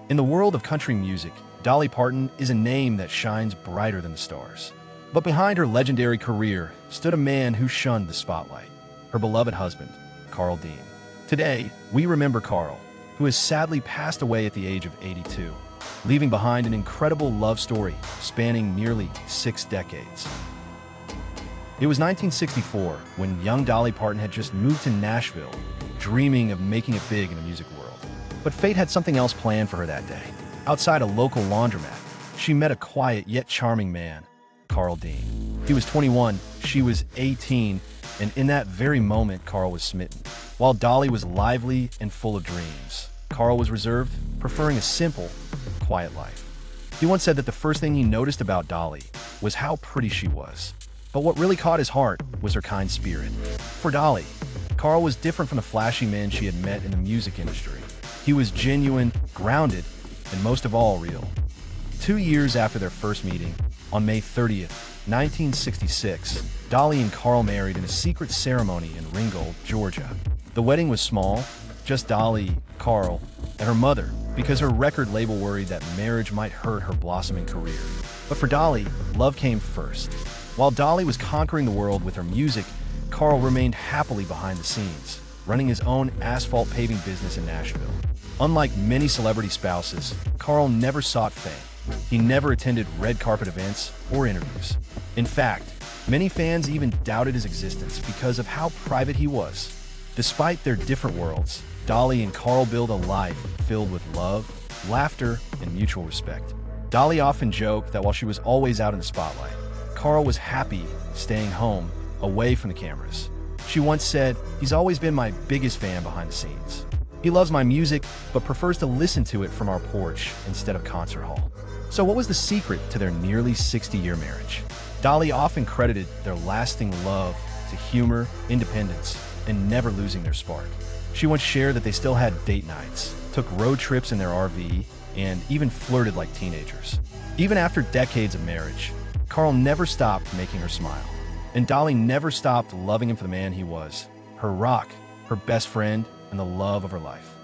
In the world of country music, Dolly Parton is a name that shines brighter than the stars. But behind her legendary career stood a man who shunned the spotlight, her beloved husband, Carl.Dean. Today, we remember Carl, who has sadly passed away at the age of 82, leaving behind an incredible love story spanning nearly 6 decades. It was 1964 when young Dolly Parton had just moved to Nashville, dreaming of making it big in the music world. But fate had something else planned for her that day. Outside a local laundromat, she met a quiet yet charming man, Carl.Dean. He was 21, she was 18, and in that very moment, Carl was smitten. While Dolly was lively and full of dreams, Carl was reserved, preferring a simple, quiet life. He once said that the first thing he noticed about Dolly was how pretty she was. But what really caught his heart was her kind spirit. For Dolly, Carl was different from the flashy men she had met in the music industry. He was genuine, grounded, and most of all, real. 2 years after their first meeting, on May 30th, 1966, Dolly and Carl married in a secret ceremony in Ringgold, Georgia. The wedding was small, just Dolly, Carl, and her mother, because her record label worried that marriage might hurt her blossoming career. But for Dolly, love came first. While Dolly was conquering the world with her music, Carl remained happily behind the scenes, running his own asphalt paving business in Nashville. Unlike many celebrity spouses, Carl never sought fame. He never attended red carpet events or interviews. In fact, many fans even doubted his existence because of how private he was. Despite their different worlds, Dolly and Carl built a life filled with love, laughter, and mutual respect. Dolly often joked that while she was always out in the spotlight, Carl was happy staying home, away from the cameras. She once said, "He's always been my biggest fan behind the scenes. He loves my music, but prefers to listen to it from our porch instead of concert hall." So what was the secret to their nearly 60-year marriage? Dolly often credited their lasting love to humor, independence, and never losing their spark. She once shared that they still had date nights, took road trips in their RV, and even flirted like teenagers. Even after decades of marriage, Carl never stopped making her smile. And Dolly never stopped loving him for the man he was, her rock, her best friend, and the love of her life.